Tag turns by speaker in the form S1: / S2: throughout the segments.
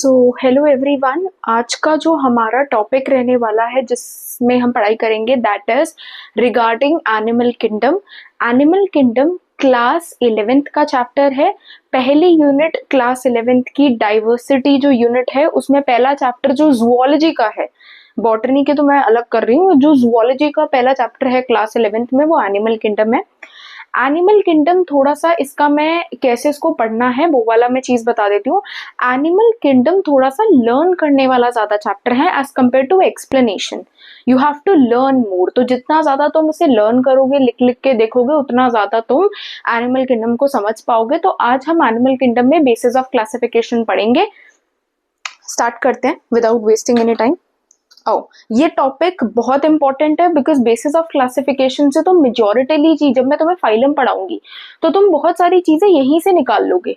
S1: Hello everyone. आज का जो हमारा टॉपिक रहने वाला है जिसमें हम पढ़ाई करेंगे that is regarding animal kingdom. Animal kingdom class 11th का चैप्टर है। पहली यूनिट क्लास 11th की डाइवर्सिटी जो यूनिट है उसमें पहला चैप्टर जो जूलॉजी का है, बॉटनी के तो मैं अलग कर रही हूँ, जो जूलॉजी का पहला चैप्टर है क्लास 11th में वो एनिमल किंगडम है। एनिमल किंगडम थोड़ा सा इसका मैं कैसे इसको पढ़ना है वो वाला मैं चीज बता देती हूँ। एनिमल किंगडम थोड़ा सा लर्न करने वाला ज्यादा चैप्टर है as compare to explanation. You have to learn more, तो जितना ज्यादा तुम उसे लर्न करोगे, लिख लिख के देखोगे, उतना ज्यादा तुम एनिमल किंगडम को समझ पाओगे। तो आज हम एनिमल किंगडम में बेसिस ऑफ क्लासिफिकेशन पढ़ेंगे। स्टार्ट करते हैं विदाउट वेस्टिंग एनी टाइम। ये टॉपिक बहुत इंपॉर्टेंट है बिकॉज बेसिस ऑफ क्लासिफिकेशन से तो मेजोरिटीली चीज, जब मैं तुम्हें फाइलम पढ़ाऊंगी तो तुम बहुत सारी चीजें यहीं से निकाल लोगे।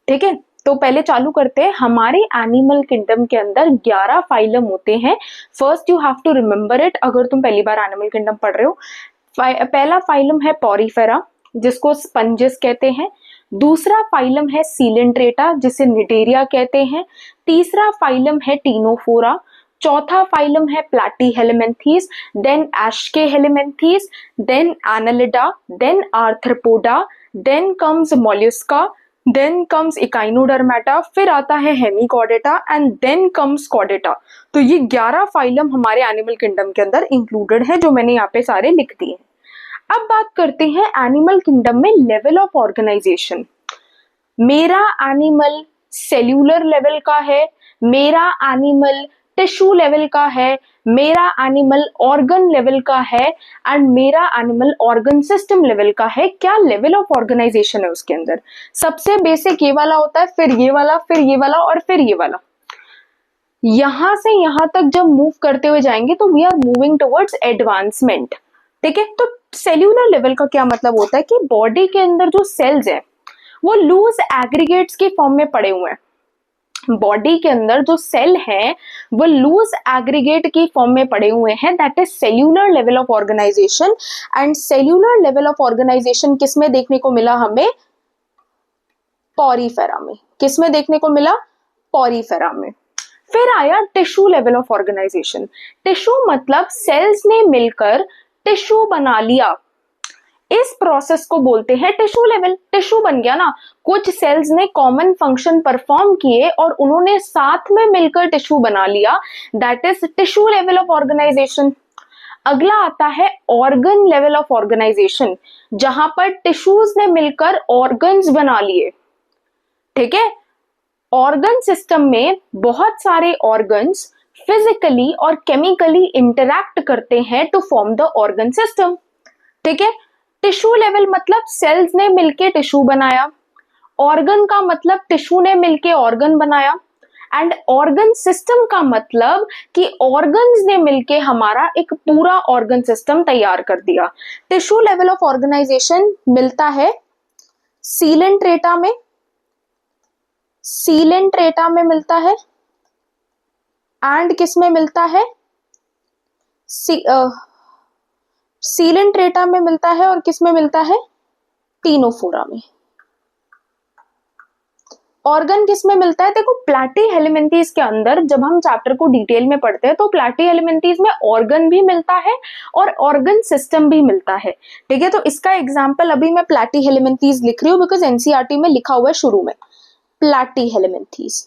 S1: ठीक है, तो पहले चालू करते हैं। हमारे एनिमल किंगडम के अंदर 11 फाइलम होते हैं। First you have to remember it अगर तुम पहली बार एनिमल किंगडम पढ़ रहे हो। पहला फाइलम है पॉरीफेरा जिसको स्पंजेस कहते हैं। दूसरा फाइलम है सीलेंट्रेटा जिसे निडेरिया कहते हैं। तीसरा फाइलम है टीनोफोरा। चौथा फाइलम है platyhelminthes, then aschelminthes, then annelida, then arthropoda, then comes mollusca, then comes echinodermata, फिर आता है hemichordata and then comes chordata. तो ये 11 फाइलम हमारे एनिमल किंगडम के अंदर इंक्लूडेड है जो मैंने यहाँ पे सारे लिख दिए हैं। अब बात करते हैं एनिमल किंगडम में लेवल ऑफ ऑर्गेनाइजेशन। मेरा एनिमल सेल्यूलर लेवल का है, मेरा एनिमल टिश्यू लेवल का है, मेरा एनिमल ऑर्गन लेवल का है एंड मेरा एनिमल ऑर्गन सिस्टम लेवल का है। क्या लेवल ऑफ ऑर्गेनाइजेशन है उसके अंदर? सबसे बेसिक ये वाला होता है, फिर ये वाला, फिर ये वाला और फिर ये वाला। यहां से यहां तक जब मूव करते हुए जाएंगे तो we are moving towards advancement. ठीक है, तो सेल्यूलर लेवल का क्या मतलब होता है कि बॉडी के अंदर जो सेल्स है वो लूज एग्रीगेट्स के फॉर्म में पड़े हुए हैं। बॉडी के अंदर जो सेल है वो लूज एग्रीगेट की फॉर्म में पड़े हुए हैं, that is cellular level of organisation. And cellular level of organisation किसमें देखने को मिला हमें? पॉरीफेरा में। किसमें देखने को मिला? पॉरीफेरा में। फिर आया tissue level of organisation. Tissue मतलब सेल्स ने मिलकर टिश्यू बना लिया, इस प्रोसेस को बोलते हैं टिश्यू लेवल। टिश्यू बन गया ना, कुछ सेल्स ने कॉमन फंक्शन परफॉर्म किए और उन्होंने साथ में मिलकर टिश्यू बना लिया, that is tissue level of organisation. अगला आता है ऑर्गन लेवल ऑफ ऑर्गेनाइजेशन, जहां पर टिश्यूज ने मिलकर ऑर्गन्स बना लिए। ठीक है, ऑर्गन सिस्टम में बहुत सारे ऑर्गन्स फिजिकली और केमिकली इंटरैक्ट करते हैं to form the organ system. ठीक है, टिश्यू लेवल मतलब सेल्स ने मिलके टिश्यू बनाया, ऑर्गन का मतलब टिश्यू ने मिलके ऑर्गन बनाया, एंड ऑर्गन सिस्टम का मतलब कि ऑर्गन्स ने मिलके हमारा एक पूरा ऑर्गन सिस्टम तैयार कर दिया। टिश्यू लेवल ऑफ ऑर्गेनाइजेशन मिलता है सीलेंट्रेटा में, सीलेंट्रेटा में मिलता है एंड किस में मिलता है? सीलेंट्रेटा में मिलता है और किस में मिलता है? टीनोफोरा में। ऑर्गन किस में मिलता है? देखो प्लैटीहेलमिन्थीज के अंदर जब हम चैप्टर को डिटेल में पढ़ते हैं तो प्लैटीहेलमिन्थीज में ऑर्गन भी मिलता है और ऑर्गन सिस्टम भी मिलता है। ठीक है, तो इसका एग्जांपल अभी मैं प्लैटीहेलमिन्थीज लिख रही हूँ बिकॉज एनसीईआरटी में लिखा हुआ है शुरू में प्लैटीहेलमिन्थीज।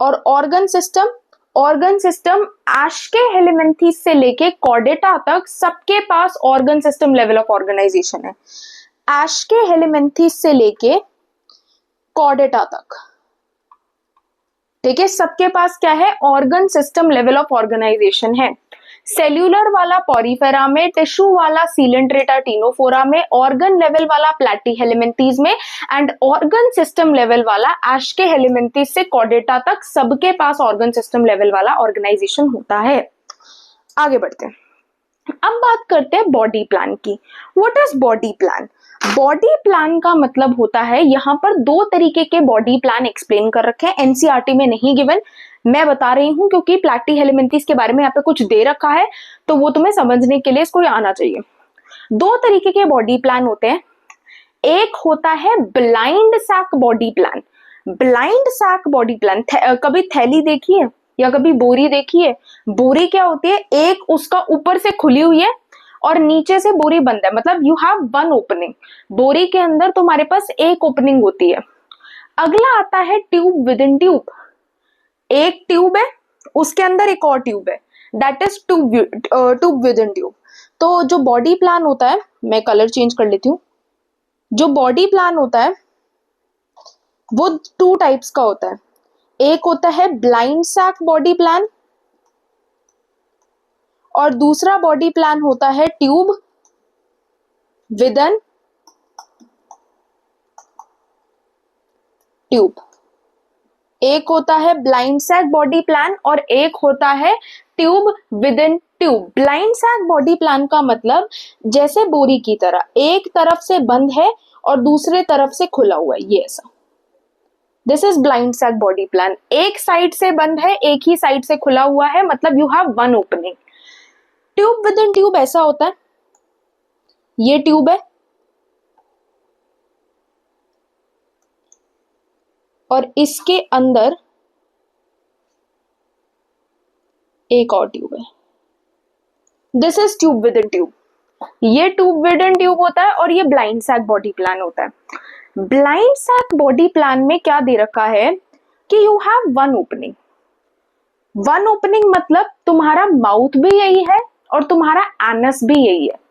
S1: और organ system, organ system aschelminthes से लेके कॉर्डेटा तक सबके पास organ system level of organisation है। एस्केहेलमिन्थीज से लेके कॉर्डेटा तक, ठीक है, सबके पास क्या है? Organ system level of organisation है। सेल्यूलर वाला पॉरीफेरा में, टिश्यू वाला सीलेंट्रेटा टीनोफोरा में, ऑर्गन लेवल वाला प्लैटीहेलमिन्थीज में एंड ऑर्गन सिस्टम लेवल वाला एस्केहेलमिन्थीज से कॉर्डेटा तक सबके पास ऑर्गन सिस्टम लेवल वाला ऑर्गेनाइजेशन होता है। आगे बढ़ते हैं, अब बात करते हैं बॉडी प्लान की। What is body plan? Body plan का मतलब होता है, यहाँ पर दो तरीके के बॉडी प्लान एक्सप्लेन कर रखे हैं, एनसीईआरटी में नहीं गिवन, मैं बता रही हूं क्योंकि प्लैटीहेलमिन्थीज के बारे में यहाँ पे कुछ दे रखा है तो वो तुम्हें समझने के लिए इसको आना चाहिए। दो तरीके के बॉडी प्लान होते हैं, एक होता है blind sac body plan. Blind sac body plan, कभी थैली देखी है या कभी बोरी देखी है? बोरी क्या होती है, एक उसका ऊपर से खुली हुई है और नीचे से बोरी बंद है, मतलब यू हैव वन ओपनिंग। बोरी के अंदर तुम्हारे पास एक ओपनिंग होती है। अगला आता है ट्यूब विद इन ट्यूब। एक ट्यूब है, उसके अंदर एक और ट्यूब है, that is tube within tube. तो जो बॉडी प्लान होता है, मैं कलर चेंज कर लेती हूँ। जो बॉडी प्लान होता है वो टू टाइप्स का होता है। एक होता है ब्लाइंड सैक बॉडी प्लान और दूसरा बॉडी प्लान होता है ट्यूब विद इन ट्यूब। एक होता है ब्लाइंड सैक बॉडी प्लान और एक होता है tube within tube. Blind sac body plan का मतलब जैसे बोरी की तरह एक तरफ से बंद है और दूसरे तरफ से खुला हुआ है, ये ऐसा। This is blind sac body plan. एक साइड से बंद है, एक ही साइड से खुला हुआ है, मतलब you have one opening. Tube within tube ऐसा होता है, ये ट्यूब है और इसके अंदर एक और ट्यूब है। This is tube within tube. ये ट्यूब विद इन ट्यूब होता है और ये ब्लाइंड सैक बॉडी प्लान होता है। ब्लाइंड सैक बॉडी प्लान में क्या दे रखा है कि you have one opening. One opening मतलब तुम्हारा माउथ भी यही है और तुम्हारा एनस भी यही है।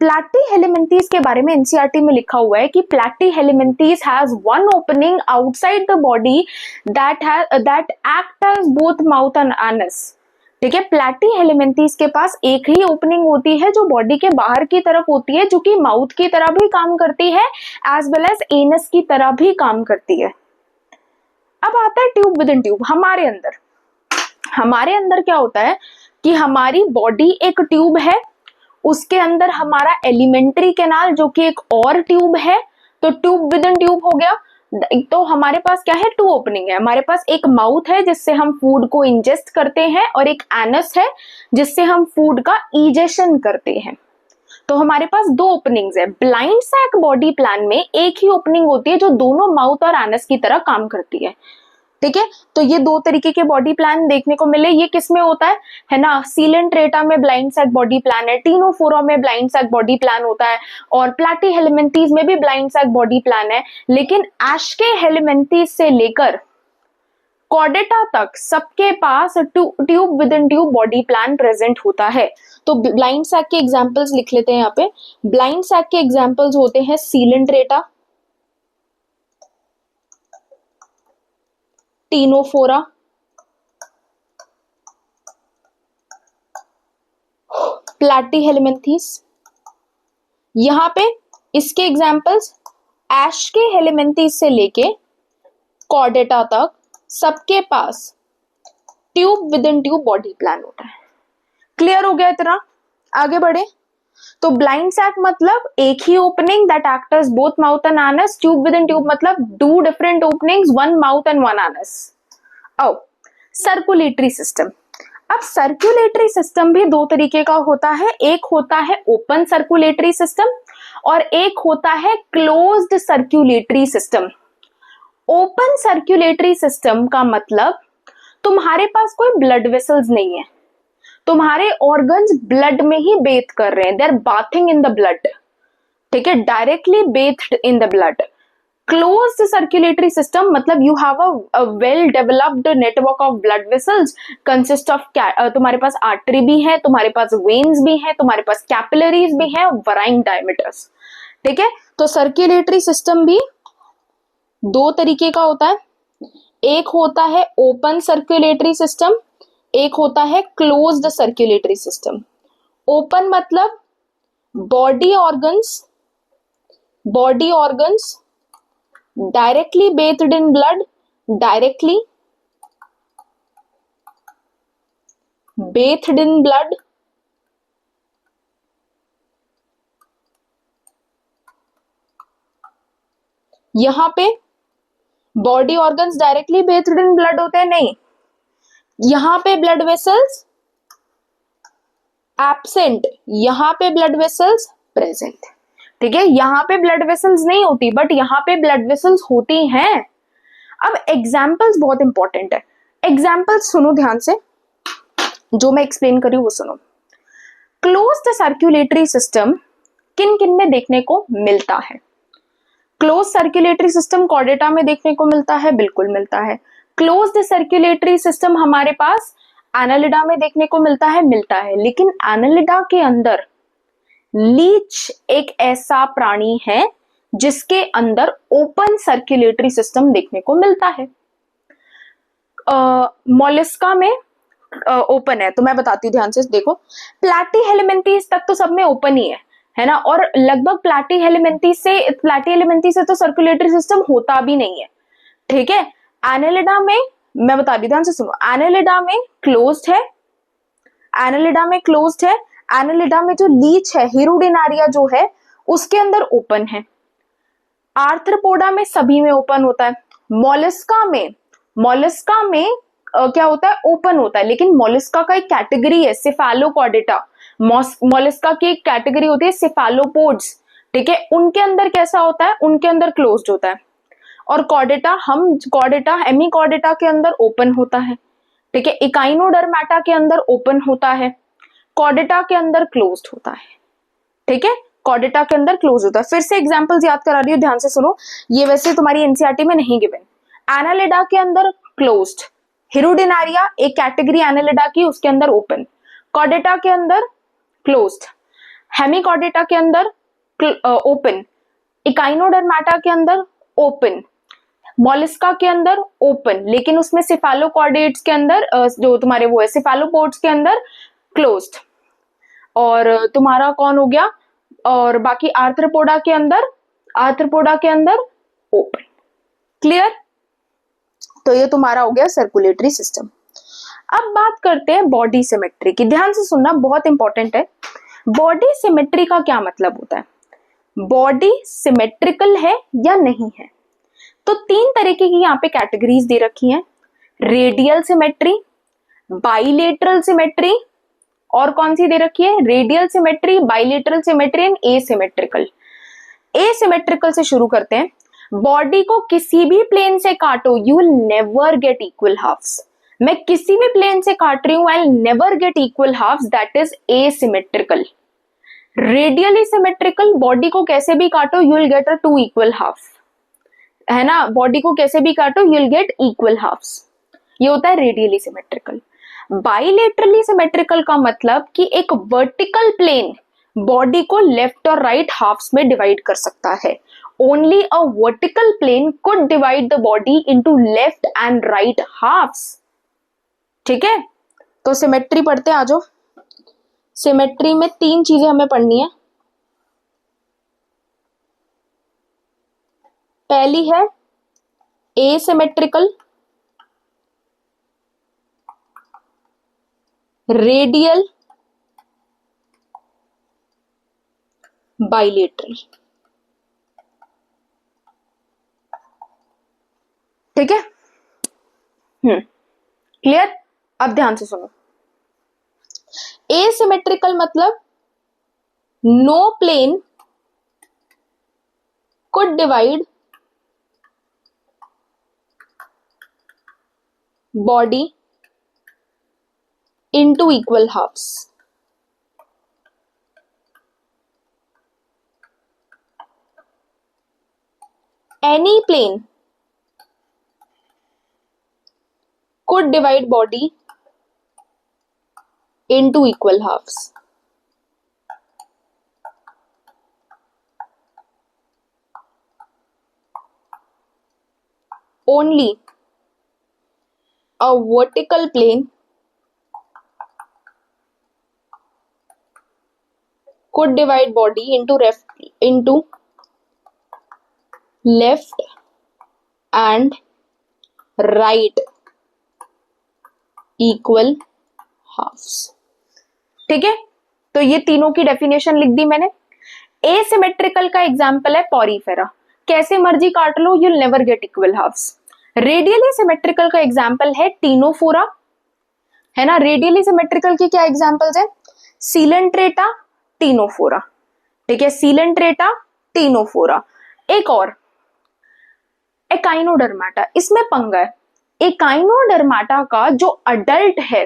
S1: प्लैटीहेलमिन्थेस के बारे में एनसीईआरटी में लिखा हुआ है कि platyhelminthes has one opening outside the body that act as both mouth and anus. ठीक है, प्लैटीहेलमिन्थेस के पास एक ही ओपनिंग होती है जो बॉडी के बाहर की तरफ होती है, जो कि माउथ की तरह भी काम करती है एज वेल एज एनस की तरह भी काम करती है। अब आता है ट्यूब विद इन ट्यूब। हमारे अंदर क्या होता है कि हमारी बॉडी एक ट्यूब है, उसके अंदर हमारा एलिमेंट्री कैनाल जो कि एक और ट्यूब है, तो ट्यूब विद इन ट्यूब हो गया। तो हमारे पास क्या है, टू ओपनिंग है। हमारे पास एक माउथ है जिससे हम फूड को इंजेस्ट करते हैं और एक एनस है जिससे हम फूड का इजेशन करते हैं। तो हमारे पास दो ओपनिंग्स है। ब्लाइंड सैक बॉडी प्लान में एक ही ओपनिंग होती है जो दोनों माउथ और एनस की तरह काम करती है। ठीक है, तो ये दो तरीके के बॉडी प्लान देखने को मिले। ये किसमें होता है ना, सीलेंट्रेटा में ब्लाइंड सैक बॉडी प्लान है, टीनोफोरा में ब्लाइंड सैक बॉडी प्लान होता है और प्लैटीहेलमिन्थेस में भी ब्लाइंड सैक बॉडी प्लान है। लेकिन एस्केहेलमिन्थेस से लेकर कॉर्डेटा तक सबके पास tube within tube body plan present होता है। तो ब्लाइंड सैक के एग्जांपल्स लिख लेते हैं यहाँ पे। ब्लाइंड सैक के एग्जांपल्स होते हैं सीलेंट्रेटा, टीनोफोरा, प्लैटीहेलमिन्थेस। यहां पे इसके एग्जांपल्स एस्केहेलमिन्थेस से लेके कॉर्डेटा तक सबके पास tube within tube body plan होता है। क्लियर हो गया इतना? आगे बढ़े। तो ब्लाइंड सैक मतलब एक ही opening that act as both mouth and anus. Tube within tube मतलब two different openings, one mouth and one anus. अब सर्कुलेटरी सिस्टम। अब सर्कुलेटरी सिस्टम भी दो तरीके का होता है। एक होता है ओपन सर्कुलेटरी सिस्टम और एक होता है closed circulatory system. Open circulatory system का मतलब तुम्हारे पास कोई ब्लड वेसल्स नहीं है, तुम्हारे ऑर्गन्स ब्लड में ही बेथ कर रहे हैं, they are bathing in the blood. ठीक है, directly bathed in the blood. Closed circulatory system मतलब you have a well developed network of blood vessels consist of, तुम्हारे पास आर्टरी भी है, तुम्हारे पास वेन्स भी है, तुम्हारे पास कैपिलरीज भी है, वराइंग डायमीटर्स। ठीक है, तो सर्कुलेटरी सिस्टम भी दो तरीके का होता है। एक होता है ओपन सर्कुलेटरी सिस्टम, एक होता है क्लोज्ड सर्कुलेटरी सिस्टम। ओपन मतलब body organs directly bathed in blood, directly bathed in blood, यहां पे body organs directly bathed in blood होते हैं, नहीं, यहां पे ब्लड वेसल्स एब्सेंट, यहां पे ब्लड वेसल्स प्रेजेंट। ठीक है, यहाँ पे ब्लड वेसल्स नहीं होती बट यहाँ पे ब्लड वेसल्स होती हैं। अब एग्जाम्पल्स बहुत इंपॉर्टेंट है, एग्जाम्पल्स सुनो ध्यान से, जो मैं एक्सप्लेन करी वो सुनो। क्लोज द सर्कुलेटरी सिस्टम किन किन में देखने को मिलता है? क्लोज सर्कुलेटरी सिस्टम कॉर्डेटा में देखने को मिलता है, बिल्कुल मिलता है। क्लोज द सर्कुलेटरी सिस्टम हमारे पास एनालिडा में देखने को मिलता है, लेकिन एनालिडा के अंदर लीच एक ऐसा प्राणी है जिसके अंदर ओपन सर्कुलेटरी सिस्टम देखने को मिलता है। मोलस्का में ओपन है, तो मैं बताती हूँ ध्यान से देखो। प्लैटीहेलमिन्थीज तक तो सब में ओपन ही है ना, और लगभग प्लैटीहेलमिन्थीज से तो सर्कुलेटरी सिस्टम होता भी नहीं है, ठीक है। एनालिडा में मैं बता दी, ध्यान से सुनो, एनालिडा में क्लोज्ड है, एनालिडा में क्लोज्ड है। एनालिडा में जो लीच है, हिरुडिनारिया जो है, उसके अंदर ओपन है। आर्थ्रोपोडा में सभी में ओपन होता है। मोलस्का में क्या होता है, ओपन होता है, लेकिन मोलस्का का एक कैटेगरी है सेफालोकॉर्डेटा, मोलस्का की एक कैटेगरी होती है सेफालोपोड्स, ठीक है, उनके अंदर कैसा होता है, उनके अंदर क्लोज्ड होता है। और कॉर्डेटा हेमीकॉर्डेटा के अंदर ओपन होता है, ठीक है। इकाइनोडर्मेटा के अंदर ओपन होता है, कॉर्डेटा के अंदर क्लोज्ड होता है, ठीक है, कॉर्डेटा के अंदर क्लोज होता है। फिर से एग्जांपल्स याद करा रही हूँ, ध्यान से सुनो, ये वैसे तुम्हारी एनसीईआरटी में नहीं गिवन। एनालिडा के अंदर क्लोज्ड, हिरुडिनारिया एक कैटेगरी एनालिडा की, उसके अंदर ओपन, कॉर्डेटा के अंदर क्लोज्ड, हेमीकॉर्डेटा के अंदर ओपन, इकाइनोडर्मेटा के अंदर ओपन, मोलस्का के अंदर ओपन, लेकिन उसमें सेफालोकॉर्डेट्स के अंदर जो तुम्हारे वो है सेफालोपोड्स के अंदर क्लोज्ड। और तुम्हारा कौन हो गया, और बाकी आर्थ्रोपोडा के अंदर ओपन। क्लियर? तो ये तुम्हारा हो गया सर्कुलेटरी सिस्टम। अब बात करते हैं बॉडी सिमेट्री की, ध्यान से सुनना, बहुत इंपॉर्टेंट है। बॉडी सिमेट्री का क्या मतलब होता है, बॉडी सिमेट्रिकल है या नहीं है? तो तीन तरीके की यहाँ पे कैटेगरीज दे रखी हैं, रेडियल सिमेट्री, बाइलेटरल सिमेट्री, और कौन सी दे रखी है, radial symmetry, bilateral symmetry and asymmetrical. Asymmetrical से शुरू करते हैं। बॉडी को किसी भी प्लेन से काटो, you will never get equal halves. मैं किसी भी प्लेन से काट रही हूं, I will never get equal halves, that is asymmetrical. Radially symmetrical, body को कैसे भी काटो you will get a 2 equal half, है ना, बॉडी को कैसे भी काटो you will get equal halves, ये होता है रेडियली सिमेट्रिकल। बाइलेटरली सिमेट्रिकल का मतलब कि एक वर्टिकल प्लेन बॉडी को लेफ्ट और राइट हाफ्स में डिवाइड कर सकता है। Only a vertical plane could divide the body into left and right halves, ठीक है। तो सिमेट्री पढ़ते हैं, आ जाओ। सिमेट्री में 3 चीजें हमें पढ़नी है। पहली है एसिमेट्रिकल, रेडियल, बाइलेटरल, ठीक है। क्लियर? अब ध्यान से सुनो। एसिमेट्रिकल मतलब no plane could divide body into equal halves. Any plane could divide body into equal halves. Only a vertical plane could divide body into left and right equal halves. ठीक है, तो ये तीनों की डेफिनेशन लिख दी मैंने। Asymmetrical का example है पॉरीफेरा, कैसे मर्जी काट लो you will never get equal halves. Radially symmetrical का एग्जांपल है टीनोफोरा, है ना। रेडियली सिमेट्रिकल की क्या एग्जांपल्स है, सीलेंट्रेटा, टीनोफोरा, ठीक है। Coelenterata, Ctenophora. एक और एकाइनोडर्माटा, इसमें पंगा है। एकाइनोडर्माटा का जो अडल्ट है,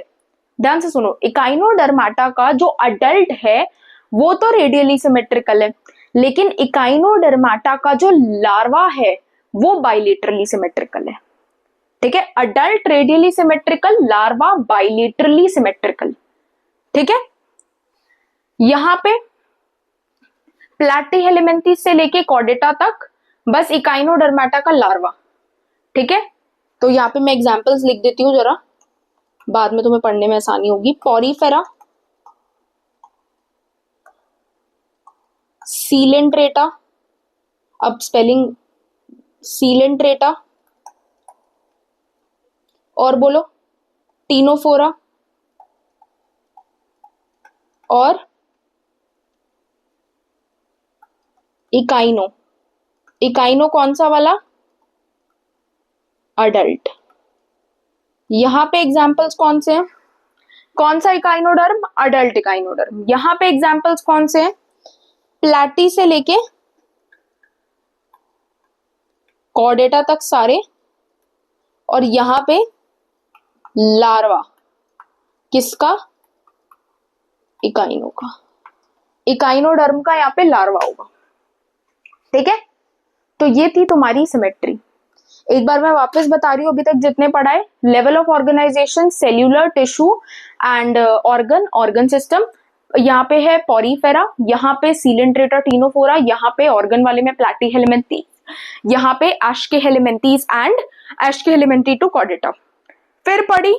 S1: ध्यान से सुनो, एकाइनोडर्माटा का जो अडल्ट है वो तो रेडियली सिमेट्रिकल है, लेकिन एकाइनोडर्माटा का जो लार्वा है वो बाइलेटरली सिमेट्रिकल है। ठीक है, adult radially symmetrical, larva bilaterally symmetrical. ठीक है, यहां पे प्लैटीहेलमिन्थेस से लेके कॉर्डेटा तक बस इकाइनोडर्माटा का लार्वा। ठीक है, तो यहाँ पे मैं एग्जांपल्स लिख देती हूँ जरा, बाद में तुम्हें पढ़ने में आसानी होगी। पॉरीफेरा, सीलेंट्रेटा, अब स्पेलिंग सीलेंट्रेटा, और बोलो टीनोफोरा, और इकाइनो। इकाइनो कौन सा वाला? अडल्ट। यहां पे एग्जांपल्स कौन से हैं? कौन सा इकाइनोडर्म? Adult echinoderm. यहां पे एग्जांपल्स कौन से हैं? प्लैटी से लेके कॉर्डेटा तक सारे, और यहां पे लार्वा किसका? इकाइनो का। इकाइनोडर्म का यहाँ पे लार्वा होगा। ठीक है, तो ये थी तुम्हारी सिमेट्री। एक बार मैं वापस बता रही हूँ, अभी तक जितने पढ़ाए, level of organisation, cellular, tissue and organ system. यहाँ पे है पॉरीफेरा, यहाँ पे सीलेंट्रेटा, टीनोफोरा, यहाँ पे ऑर्गन वाले में प्लैटीहेलमिन्थेस, यहाँ पे Aschelminthes and Aschelminthes to Chordata. फिर पढ़ी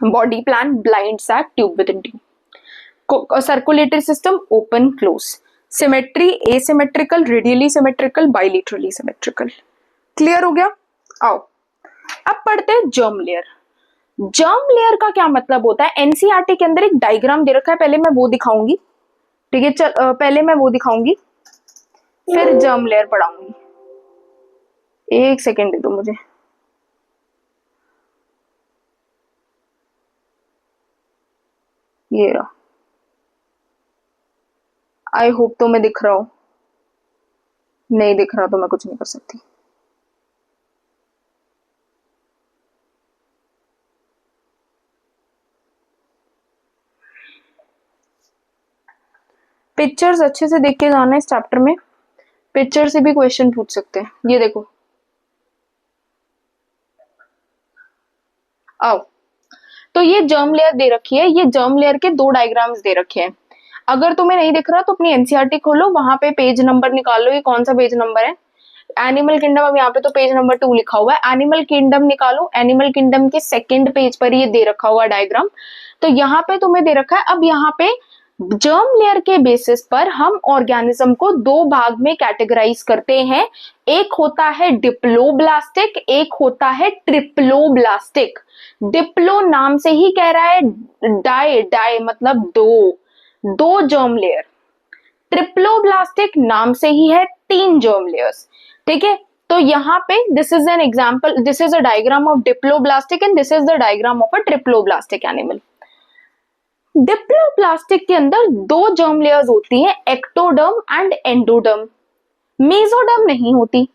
S1: body plan, blind sac, tube within tube, circulatory system, open close, symmetry, asymmetrical, radially symmetrical, bilaterally symmetrical. Clear हो गया? आओ अब पढ़ते हैं जर्म लेयर। जर्म लेयर का क्या मतलब होता है? एनसीईआरटी के अंदर एक डायग्राम दे रखा है, पहले मैं वो दिखाऊंगी। ठीक है, पहले मैं वो दिखाऊंगी, फिर जर्म लेयर पढ़ाऊंगी। एक सेकेंड दे दो मुझे। ये रहा, आई होप तो मैं दिख रहा हूं, नहीं दिख रहा तो मैं कुछ नहीं कर सकती। पिक्चर्स अच्छे से देख के जाना इस चैप्टर में, पिक्चर से भी क्वेश्चन पूछ सकते हैं। ये देखो, आओ, तो ये जर्म लेयर दे रखी है, ये जर्म लेयर के दो डायग्राम्स दे रखे हैं। अगर तुम्हें नहीं दिख रहा तो अपनी एनसीईआरटी खोलो, वहां पे पेज नंबर निकालो, ये कौन सा पेज नंबर है? एनिमल किंगडम, अब यहाँ पे तो पेज नंबर 2 लिखा हुआ है, एनिमल किंगडम निकालो। एनिमल किंगडम के सेकंड पेज पर ये दे रखा हुआ डायग्राम, तो यहाँ पे तुम्हें दे रखा है। अब यहाँ पे जर्म लेयर के बेसिस पर हम ऑर्गेनिज्म को दो भाग में कैटेगराइज करते हैं, एक होता है डिप्लोब्लास्टिक, एक होता है ट्रिप्लोब्लास्टिक। डिप्लो नाम से ही कह रहा है, डाई, डाई मतलब दो, दो जर्म लेयर। ट्रिप्लोब्लास्टिक नाम से ही है तीन जर्म लेयर्स। ठीक है, तो यहाँ पे this is an example, this is a diagram of diploblastic and this is the diagram of a triploblastic animal. Diploblastic के अंदर दो जर्म लेयर्स होती हैं, एक्टोडर्म एंड एंडोडर्म। मेसोडर्म नहीं होती।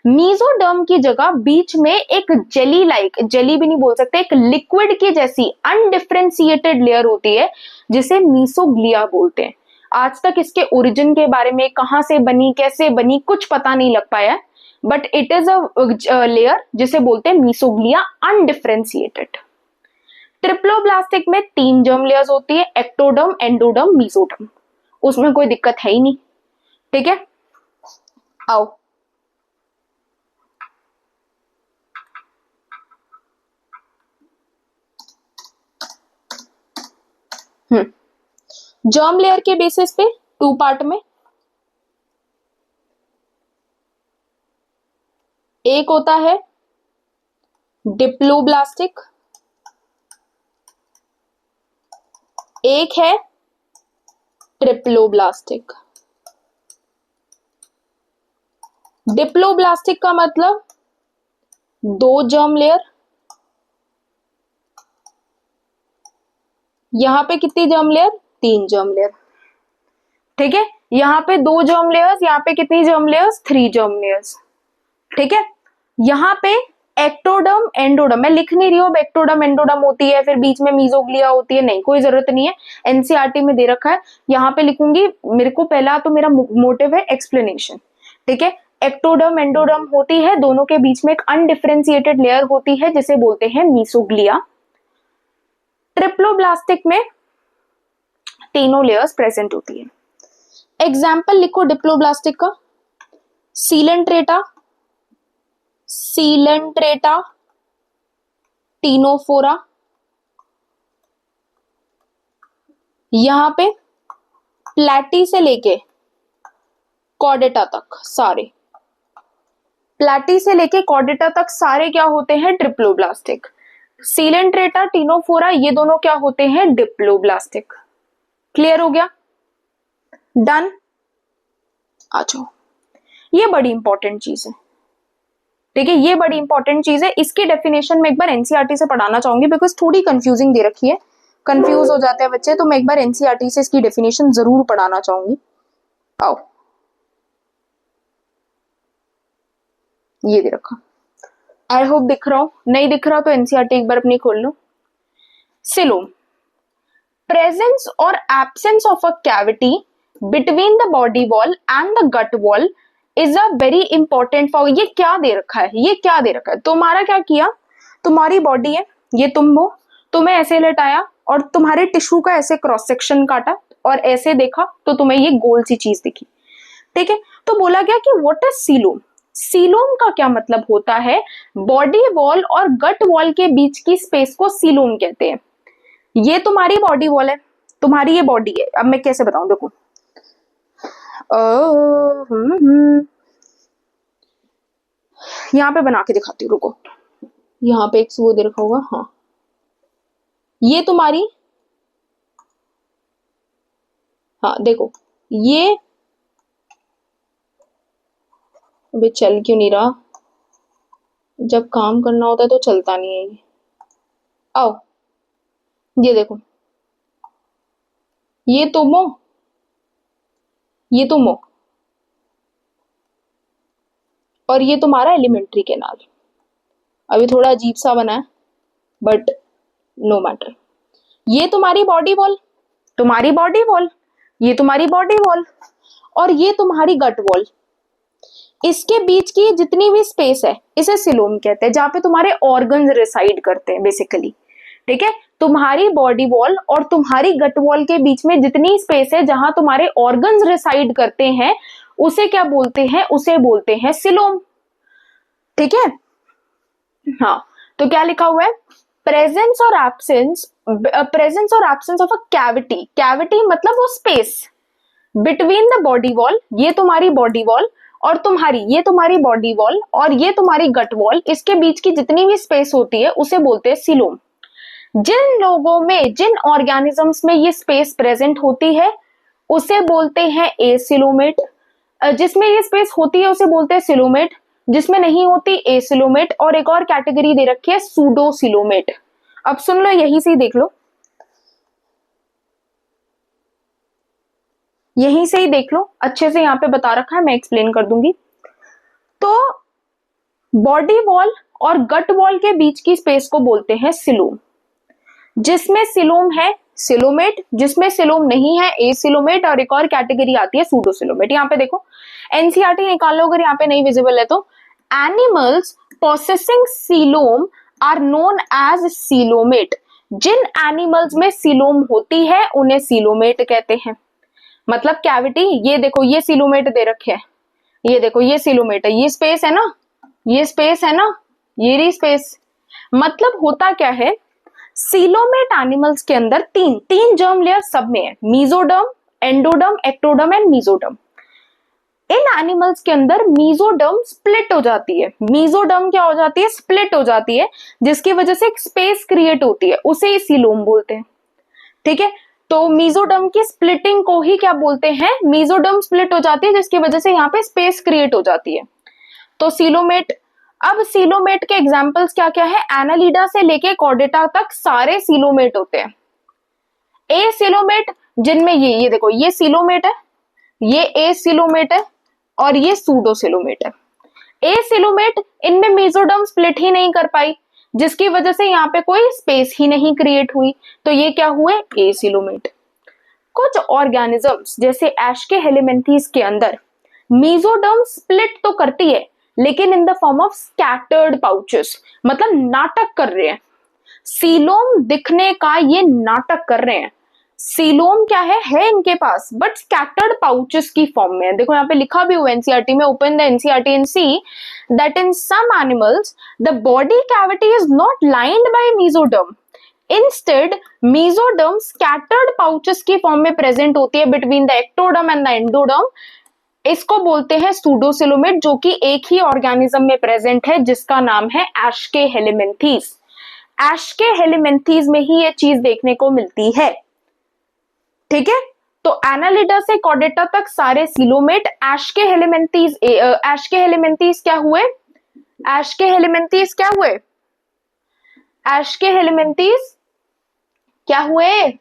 S1: मेसोडर्म की जगह बीच में एक जेली लाइक, जेली भी नहीं बोल सकते, एक लिक्विड की जैसी अनडिफरेंशिएटेड लेयर होती है जिसे मीसोग्लिया बोलते हैं। आज तक इसके ओरिजिन के बारे में, कहां से बनी, कैसे बनी, कुछ पता नहीं लग पाया, but it is a layer जिसे बोलते हैं मीसोग्लिया अनडिफरेंशिएटेड। ट्रिप्लोब्लास्टिक में तीन जर्म लेयर्स होती है, एक्टोडर्म, एंडोडर्म, मीसोडर्म। उसमें कोई दिक्कत है ही नहीं। ठीक है, आओ जर्म लेयर के बेसिस पे टू पार्ट में, एक होता है डिप्लोब्लास्टिक, एक है ट्रिप्लोब्लास्टिक। डिप्लोब्लास्टिक का मतलब दो जर्म लेयर, यहां पे कितनी जर्म लेयर? तीन जर्म लेयर। ठीक है, यहाँ पे 2 जर्म लेयर्स, यहाँ पे कितनी जर्म लेयर्स, 3 जर्म लेयर्स। ठीक है, यहाँ पे एक्टोडर्म एंडोडर्म, मैं लिख नहीं रही हूँ एक्टोडर्म एंडोडर्म होती है फिर बीच में मीजोग्लिया होती है, नहीं, कोई जरूरत नहीं है, एनसीईआरटी में दे रखा है, यहाँ पे लिखूंगी। मेरे को पहला तो मेरा मोटिव है एक्सप्लेनेशन। ठीक है, एक्टोडर्म एंडोडर्म होती है, दोनों के बीच में एक अनडिफरेंशिएटेड लेयर होती है जिसे बोलते हैं मीसोग्लिया। ट्रिप्लोब्लास्टिक में तीनों लेयर्स प्रेजेंट होती है। एग्जाम्पल लिखो डिप्लोब्लास्टिक का, सीलेंट्रेटा, सीलेंट्रेटा, टीनोफोरा, यहां पे प्लेटी से लेके कॉर्डेटा तक सारे, प्लेटी से लेके कॉर्डेटा तक सारे क्या होते हैं, ट्रिप्लोब्लास्टिक। सीलेंट्रेटा, टीनोफोरा, ये दोनों क्या होते हैं, डिप्लोब्लास्टिक। क्लियर हो गया, डन। आ जाओ, ये बड़ी इंपॉर्टेंट चीज है। ठीक है, ये बड़ी इंपॉर्टेंट चीज है, इसकी डेफिनेशन में एक बार एनसीईआरटी से पढ़ाना चाहूंगी बिकॉज थोड़ी कंफ्यूजिंग दे रखी है, कंफ्यूज हो जाते हैं बच्चे, तो मैं एक बार एनसीईआरटी से इसकी डेफिनेशन जरूर पढ़ाना चाहूंगी। आओ, ये दे रखा, आई होप दिख रहा हो, नहीं दिख रहा तो एनसीईआरटी एक बार अपनी खोल लो। सिलोम, प्रेजेंस और absence of a cavity between the body wall and the gut wall is a very important for. ये क्या दे रखा है, ये क्या दे रखा है, तुम्हारा क्या किया, तुम्हारी बॉडी है, ये तुम हो, तुम्हें ऐसे लेटाया और तुम्हारे टिश्यू का ऐसे क्रॉस सेक्शन काटा और ऐसे देखा तो तुम्हें ये गोल सी चीज दिखी। ठीक है, तो बोला गया कि व्हाट इज सीलोम। सीलोम का क्या मतलब होता है, बॉडी वॉल और गट वॉल के बीच की स्पेस को सीलोम कहते हैं। ये तुम्हारी बॉडी वॉल है, तुम्हारी ये बॉडी है, अब मैं कैसे बताऊं, देखो यहाँ पे बना के दिखाती हूँ, रुको, यहाँ पे एक वो दे रखा होगा, हाँ, ये तुम्हारी, हाँ देखो, ये अबे चल क्यों नहीं रहा, जब काम करना होता है तो चलता नहीं है ये। आओ, ये देखो, ये तुम हो, ये तुम हो, और ये तुम्हारा एलिमेंट्री कैनाल। अभी थोड़ा अजीब सा बना है बट नो मैटर। ये तुम्हारी बॉडी वॉल, तुम्हारी बॉडी वॉल, ये तुम्हारी बॉडी वॉल और ये तुम्हारी गट वॉल, इसके बीच की जितनी भी स्पेस है इसे सिलोम कहते हैं, जहां पे तुम्हारे ऑर्गन्स रिसाइड करते हैं बेसिकली। ठीक है, तुम्हारी बॉडी वॉल और तुम्हारी गट वॉल के बीच में जितनी स्पेस है जहां तुम्हारे ऑर्गन्स रिसाइड करते हैं उसे क्या बोलते हैं, उसे बोलते हैं सिलोम। ठीक है, हाँ, तो क्या लिखा हुआ है, प्रेजेंस और एब्सेंस, प्रेजेंस और absence of a cavity, cavity मतलब वो space between the body wall, ये तुम्हारी बॉडी वॉल और तुम्हारी, ये तुम्हारी बॉडी वॉल और ये तुम्हारी गट वॉल, इसके बीच की जितनी भी स्पेस होती है उसे बोलते हैं सिलोम। जिन लोगों में, जिन ऑर्गेनिजम्स में ये स्पेस प्रेजेंट होती है उसे बोलते हैं एसिलोमेट, जिसमें ये स्पेस होती है उसे बोलते हैं सिलोमेट, जिसमें नहीं होती एसिलोमेट, और एक और कैटेगरी दे रखी है सूडोसिलोमेट। अब सुन लो, यही से ही देख लो, यहीं से ही देख लो, अच्छे से यहाँ पे बता रखा है, मैं एक्सप्लेन कर दूंगी। तो बॉडी वॉल और गट वॉल के बीच की स्पेस को बोलते हैं सिलोम। जिसमें सिलोम है सिलोमेट, जिसमें सिलोम नहीं है एसिलोमेट, और एक और कैटेगरी आती है सूडोसिलोमेट। यहाँ पे देखो, एनसीईआरटी निकाल लो अगर यहाँ पे नहीं विजिबल है तो। Animals possessing coelom are known as coelomate. जिन एनिमल्स में सिलोम होती है उन्हें सिलोमेट कहते हैं। मतलब कैविटी, ये देखो, ये सिलोमेट दे रखे है, ये देखो, ये सिलोमेट है, ये स्पेस है ना, ये स्पेस है ना, ये रही स्पेस। मतलब होता क्या है, सिलोमेट एनिमल्स के अंदर तीन जर्म लेयर सब में है, mesoderm, endoderm, ectoderm and mesoderm. In animals के अंदर मीजोडर्म स्प्लिट हो जाती है, मीजोडर्म क्या हो जाती है, स्प्लिट हो जाती है, जिसकी वजह से एक स्पेस क्रिएट होती है, उसे ही सिलोम बोलते हैं। ठीक है, तो मीजोडर्म की स्प्लिटिंग को ही क्या बोलते हैं, मीजोडर्म स्प्लिट हो जाती है जिसकी वजह से यहाँ पे स्पेस क्रिएट हो जाती है, तो सिलोमेट। अब सिलोमेट के एग्जांपल्स क्या क्या है, एनालिडा से लेके कॉर्डेटा तक सारे सिलोमेट होते हैं। ए सिलोमेट, जिनमें ये देखो, ये सिलोमेट है, ये एसिलोमेट है और ये सूडोसिलोमेट है। एसिलोमेट, इनमें मेसोडर्म स्प्लिट ही नहीं कर पाई, जिसकी वजह से यहाँ पे कोई स्पेस ही नहीं क्रिएट हुई, तो ये क्या हुए, एसिलोमेट। कुछ ऑर्गेनिजम्स जैसे एस्के हेलिमेंथीज के अंदर मेसोडर्म स्प्लिट तो करती है, लेकिन in the form of scattered pouches, मतलब नाटक कर रहे हैं। सीलोम दिखने का ये नाटक कर रहे हैं। सीलोम क्या है इनके पास, बट स्कैटर्ड पाउचेस की फॉर्म में है। देखो यहाँ पे लिखा भी हुआ एनसीईआरटी में, open the NCERT and see that in some animals the body cavity is not lined by mesoderm, instead mesoderm scattered pouches की फॉर्म में प्रेजेंट होती है between the ectoderm and the endoderm. इसको बोलते हैं सूडोसिलोमेट, जो कि एक ही ऑर्गेनिज्म में प्रेजेंट है जिसका नाम है एस्के हेलिमेंथीज। एस्के हेलिमेंथीज में ही ये चीज देखने को मिलती है, ठीक है। तो एनालिडा से कॉर्डेटा तक सारे सिलोमेट। एस्के हेलिमेंथीज क्या हुए, एस्के हेलिमेंथीज क्या हुए, एस्के हेलिमेंथीज क्या हुए,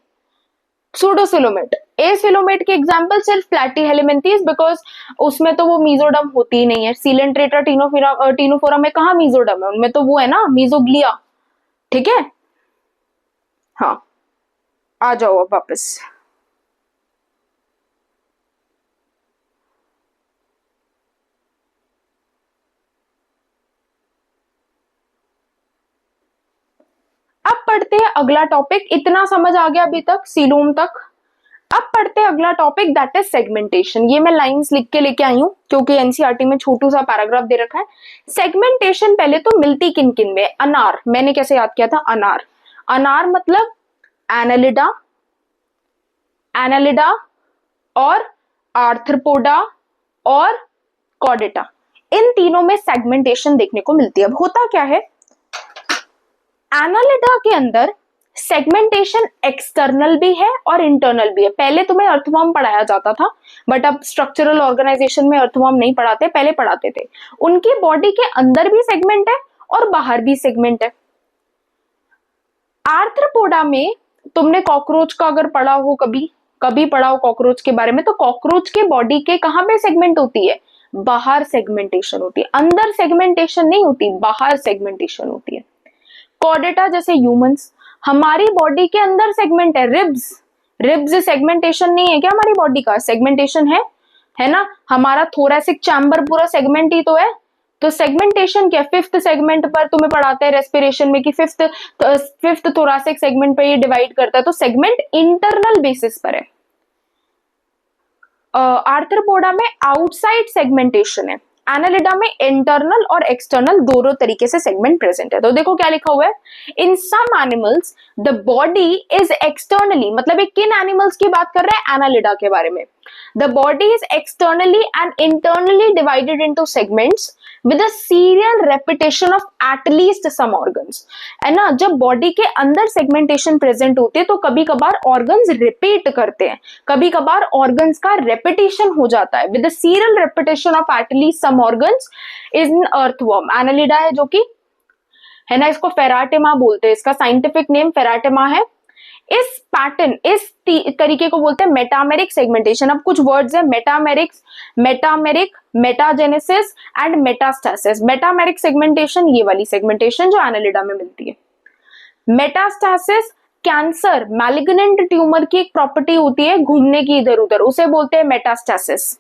S1: सूडोसिलोमेट। एसिलोमेट के एग्जांपल सिर्फ प्लैटी हेलिमेंथीज, बिकॉज उसमें तो वो मीजोडर्म होती ही नहीं है। सीलेंट्रेटा टीनोफोरा में कहा मीजोडर्म है, उनमें तो वो है ना मीजोग्लिया, ठीक है। हाँ, आ जाओ अब वापस। अब पढ़ते हैं अगला टॉपिक। इतना समझ आ गया अभी तक, सीलोम तक। अब पढ़ते हैं अगला टॉपिक, दैट इज सेगमेंटेशन। ये मैं लाइंस लिख के लेके आई हूं क्योंकि एनसीईआरटी में छोटू सा पैराग्राफ दे रखा है। सेगमेंटेशन पहले तो मिलती किन किन में, अनार। मैंने कैसे याद किया था, अनार। अनार मतलब एनालिडा, एनालिडा और आर्थ्रोपोडा और कॉर्डेटा, इन तीनों में सेगमेंटेशन देखने को मिलती है। अब होता क्या है, एनालिडा के अंदर सेगमेंटेशन एक्सटर्नल भी है और इंटरनल भी है। पहले तुम्हें अर्थवर्म पढ़ाया जाता था, बट अब स्ट्रक्चरल ऑर्गेनाइजेशन में अर्थवर्म नहीं पढ़ाते, पहले पढ़ाते थे। उनकी बॉडी के अंदर भी सेगमेंट है और बाहर भी सेगमेंट है। आर्थ्रोपोडा में तुमने कॉकरोच का अगर पढ़ा हो, कभी पढ़ा हो कॉकरोच के बारे में, तो कॉकरोच के बॉडी के कहां पे सेगमेंट होती है, बाहर सेगमेंटेशन होती है, अंदर सेगमेंटेशन नहीं होती, बाहर सेगमेंटेशन होती है। कॉर्डेटा जैसे ह्यूमंस, हमारी बॉडी के अंदर सेगमेंट है, रिब्स सेगमेंटेशन नहीं है क्या, हमारी बॉडी का सेगमेंटेशन है ना। हमारा थोरैसिक चैम्बर पूरा सेगमेंट ही तो है। तो सेगमेंटेशन क्या, फिफ्थ सेगमेंट पर तुम्हें पढ़ाते हैं रेस्पिरेशन में कि फिफ्थ थोरैसिक सेगमेंट पे ये डिवाइड करता है, तो सेगमेंट इंटरनल बेसिस पर है। आर्थ्रोपोडा में आउटसाइड सेगमेंटेशन है, एनालिडा में इंटरनल और एक्सटर्नल दोनों तरीके से सेगमेंट प्रेजेंट है। तो देखो क्या लिखा हुआ है, in some animals the body is externally, मतलब एक किन एनिमल्स की बात कर रहा है, एनालिडा के बारे में। The body is externally and internally divided into segments with a serial repetition of at least some organs, है ना। जब बॉडी के अंदर सेगमेंटेशन प्रेजेंट होती है तो कभी कभार ऑर्गन्स रिपीट करते हैं, कभी कभार ऑर्गन्स का रेपिटेशन हो जाता है, with a serial repetition of at least some organs in earthworm. Annelida है जो कि, है ना, इसको फेराटेमा बोलते हैं, इसका साइंटिफिक नेम फेराटेमा है। इस पैटर्न, इस तरीके को बोलते हैं मेटामेरिक सेगमेंटेशन। अब कुछ वर्ड्स है, metameric, metagenesis and metastasis. Metameric segmentation, ये वाली सेगमेंटेशन जो एनालिडा में मिलती है। मेटास्टैसिस कैंसर, मैलिग्नेंट ट्यूमर की एक प्रॉपर्टी होती है, घूमने की इधर उधर, उसे बोलते हैं मेटास्टैसिस।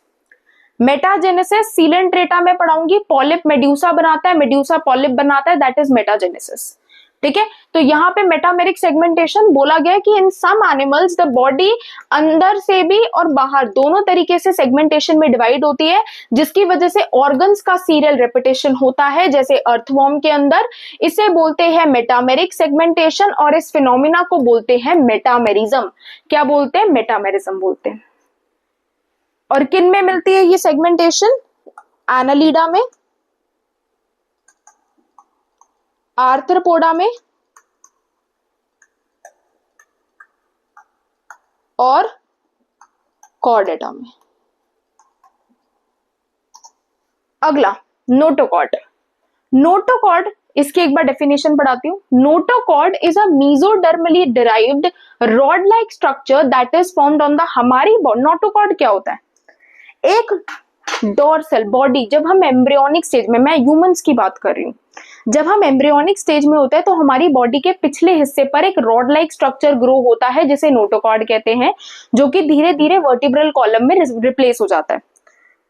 S1: मेटाजेनेसिस सीलेंट्रेटा में पढ़ाऊंगी, पॉलिप मेड्यूसा बनाता है, मेड्यूसा पॉलिप बनाता है, दैट इज मेटाजेनेसिस, ठीक है। तो यहाँ पे मेटामेरिक सेगमेंटेशन बोला गया कि इन सम एनिमल्स द बॉडी अंदर से भी और बाहर दोनों तरीके से सेगमेंटेशन में डिवाइड होती है, जिसकी वजह से ऑर्गन्स का सीरियल रेपिटेशन होता है, जैसे अर्थवर्म के अंदर। इसे बोलते हैं मेटामेरिक सेगमेंटेशन और इस फिनोमिना को बोलते हैं मेटामेरिज्म। क्या बोलते हैं, मेटामेरिज्म बोलते हैं। और किन में मिलती है ये सेगमेंटेशन, एनालिडा में, आर्थ्रोपोडा में और कॉर्डेटा में। अगला नोटोकॉर्ड। नोटोकॉर्ड, इसकी एक बार डेफिनेशन पढ़ाती हूँ। Notochord is a मेसोडर्मली derived rod like structure that is formed on the, हमारी नोटोकॉर्ड क्या होता है, एक डोर्सल बॉडी, जब हम एम्ब्रियोनिक स्टेज में, मैं ह्यूमंस की बात कर रही हूँ, जब हम एम्ब्रियोनिक स्टेज में होते हैं तो हमारी बॉडी के पिछले हिस्से पर एक रॉड लाइक स्ट्रक्चर ग्रो होता है जिसे नोटोकॉर्ड कहते हैं, जो कि धीरे धीरे वर्टिब्रल कॉलम में रिप्लेस हो जाता है।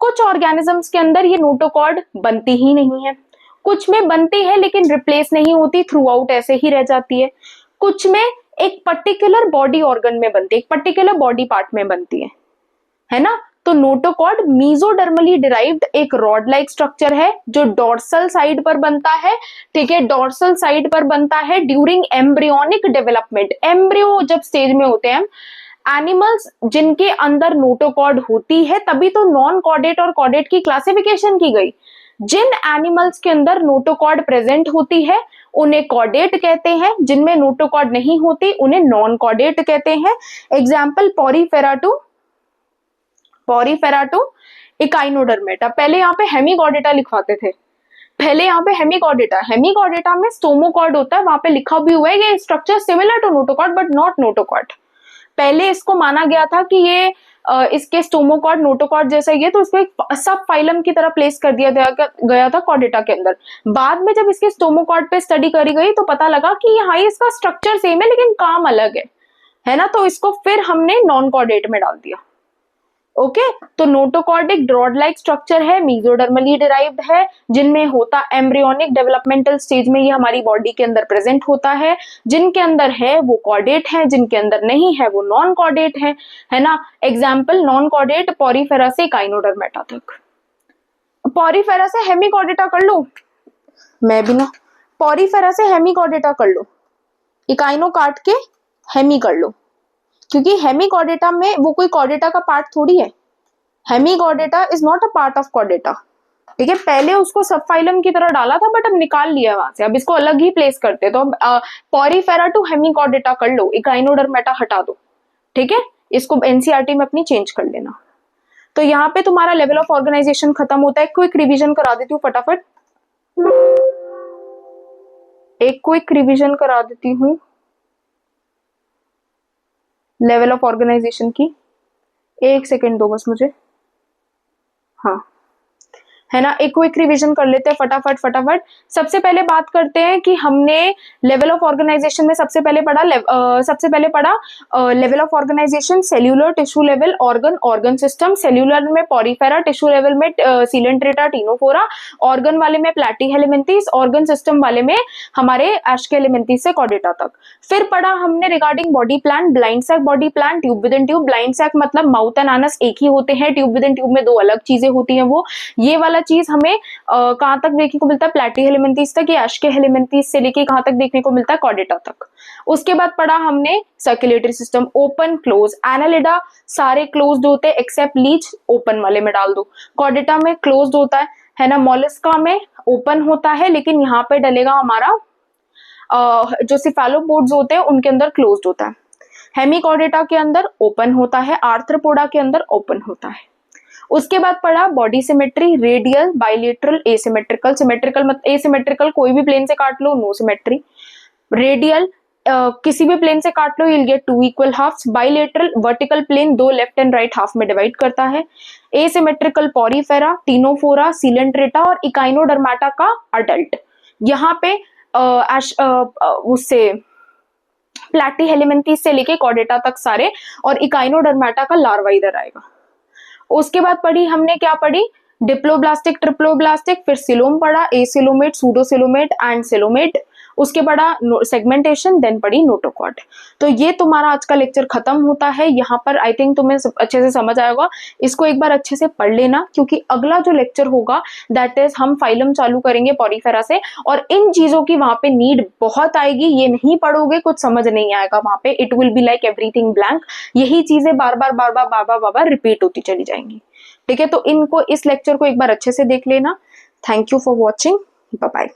S1: कुछ ऑर्गेनिजम्स के अंदर ये नोटोकॉर्ड बनती ही नहीं है, कुछ में बनती है लेकिन रिप्लेस नहीं होती, थ्रू आउट ऐसे ही रह जाती है। कुछ में एक पर्टिकुलर बॉडी ऑर्गन में बनती है, एक पर्टिकुलर बॉडी पार्ट में बनती है ना। तो नोटोकॉर्ड मीजोडर्मली डिराइव्ड एक रॉड लाइक स्ट्रक्चर है जो डोर्सल साइड पर बनता है, ठीक है, डोर्सल साइड पर बनता है ड्यूरिंग एम्ब्रियोनिक डेवलपमेंट। एम्ब्रियो जब स्टेज में होते हैं एनिमल्स जिनके अंदर नोटोकॉर्ड होती है, तभी तो नॉन कॉर्डेट और कॉर्डेट की क्लासिफिकेशन की गई। जिन एनिमल्स के अंदर नोटोकॉर्ड प्रेजेंट होती है उन्हें कॉर्डेट कहते हैं, जिनमें नोटोकॉर्ड नहीं होती उन्हें नॉन कॉर्डेट कहते हैं। Example Porifera to Echinodermata. पहले यहाँ पे हेमिकॉर्डेटा लिखवाते थे, पहले यहाँ पे हेमिकॉर्डेटा में स्टोमोकॉर्ड होता है, वहां पे लिखा भी हुआ है ये structure similar to notochord but not notochord. पहले इसको माना गया था कि ये इसके स्टोमोकॉर्ड नोटोकॉर्ड जैसा ही है, तो इसको एक सब फाइलम की तरह प्लेस कर दिया गया था कॉर्डेटा के अंदर। बाद में जब इसके स्टोमोकॉर्ड पे स्टडी करी गई तो पता लगा कि हाँ इसका स्ट्रक्चर सेम है लेकिन काम अलग है ना, तो इसको फिर हमने नॉन कॉर्डेट में डाल दिया। ओके तो नोटोकॉर्ड एक ड्रॉड लाइक स्ट्रक्चर है, मीजोडर्मली डिराइव्ड है, जिनमें होता एम्ब्रियोनिक डेवलपमेंटल स्टेज में ये हमारी बॉडी के अंदर प्रेजेंट होता है। जिनके अंदर है वो कॉर्डेट है, जिनके अंदर नहीं है वो नॉन कॉर्डेट है ना। एग्जाम्पल नॉन कॉर्डेट पॉरीफेरा से काइनोडर्मेटा तक। पॉरीफेरा से हेमिकॉर्डेटा कर लो, मैं भी ना, पॉरीफेरा से हेमिकॉर्डेटा कर लो, इकाइनो काट के हेमी कर लो, क्योंकि हेमिकॉर्डेटा में वो कोई कॉर्डेटा का पार्ट थोड़ी है। Hemichordata is not a part of Chordata, ठीक है। पहले उसको सब फाइलम की तरह डाला था बट अब निकाल लिया वहां से, अब इसको अलग ही प्लेस करते। तो पॉरीफेरा टू हेमिकॉर्डेटा कर लो, इकाइनोडर्मेटा हटा दो, ठीक है। इसको एनसीईआरटी में अपनी चेंज कर लेना। तो यहाँ पे तुम्हारा लेवल ऑफ ऑर्गेनाइजेशन खत्म होता है। क्विक रिविजन करा देती हूँ फटाफट, एक क्विक रिविजन करा देती हूँ लेवल ऑफ ऑर्गेनाइजेशन की। एक सेकेंड दो बस मुझे, हाँ है ना। एक क्विक रिवीजन कर लेते हैं फटाफट। सबसे पहले बात करते हैं कि हमने लेवल ऑफ ऑर्गेनाइजेशन में सबसे पहले पढ़ा level of organisation cellular, tissue level, organ system. Cellular में पॉरीफेरा, टिश्यू लेवल में सीलेंट्रेटा, टिनोफोरा, ऑर्गन वाले में प्लैटीहेलमिन्थेस, ऑर्गन सिस्टम वाले में हमारे एस्केहेलमिन्थेस से कॉर्डेटा तक। फिर पढ़ा हमने regarding body plan, blind sac body plan, tube within tube. Blind sac मतलब माउथ एंड एनस एक ही होते हैं, ट्यूब विद इन ट्यूब में दो अलग चीजें होती हैं। वो ये वाला चीज हमें कहां तक देखने को मिलता है, प्लैटीहेलमिन्थेस तक, या एस्केहेलमिन्थेस से लेके कहां तक देखने को मिलता है, कॉर्डेटा तक। उसके बाद पढ़ा हमने circulatory system, open close. Annelida सारे क्लोज्ड होते हैं एक्सेप्ट लीच, ओपन वाले में डाल दो। कॉर्डेटा में क्लोज्ड होता है ना। मोलस्का में ओपन होता है लेकिन यहाँ पे डलेगा हमारा जो सिफेलोपोड्स होते हैं उनके अंदर क्लोज्ड होता है। हेमिकॉर्डेटा के अंदर ओपन होता है, आर्थ्रोपोडा के अंदर ओपन होता है। उसके बाद पढ़ा body symmetry, radial, bilateral, asymmetrical. Symmetrical मतलब एसिमेट्रिकल कोई भी प्लेन से काट लो, नो सिमेट्री। रेडियल किसी भी प्लेन से काट लो, you'll get 2 equal halves. Bilateral vertical plane दो लेफ्ट एंड राइट हाफ में डिवाइड करता है। एसिमेट्रिकल पॉरीफेरा, टिनोफोरा, सीलेंट्रेटा और इकाइनोडर्मेटा का अडल्ट। यहाँ पे उससे प्लैटीहेलमिन्थेस से लेके कॉर्डेटा तक सारे, और इकाइनोडर्मेटा का लार्वा इधर आएगा। उसके बाद पढ़ी हमने क्या पढ़ी, डिप्लोब्लास्टिक, ट्रिप्लोब्लास्टिक, फिर सिलोम पढ़ा, एसिलोमेट, सूडोसिलोमेट एंड सिलोमेट। उसके पढ़ा सेगमेंटेशन, देन पढ़ी नोटोकॉर्ड। तो ये तुम्हारा आज का लेक्चर खत्म होता है यहाँ पर। आई थिंक तुम्हें अच्छे से समझ आएगा। इसको एक बार अच्छे से पढ़ लेना, क्योंकि अगला जो लेक्चर होगा दैट इज हम फाइलम चालू करेंगे पॉरीफेरा से, और इन चीजों की वहां पे नीड बहुत आएगी। ये नहीं पढ़ोगे कुछ समझ नहीं आएगा वहां पे, it will be like everything blank. यही चीजें बार बार रिपीट होती चली जाएंगी, ठीक है। तो इनको, इस लेक्चर को एक बार अच्छे से देख लेना। Thank you for watching, bye bye.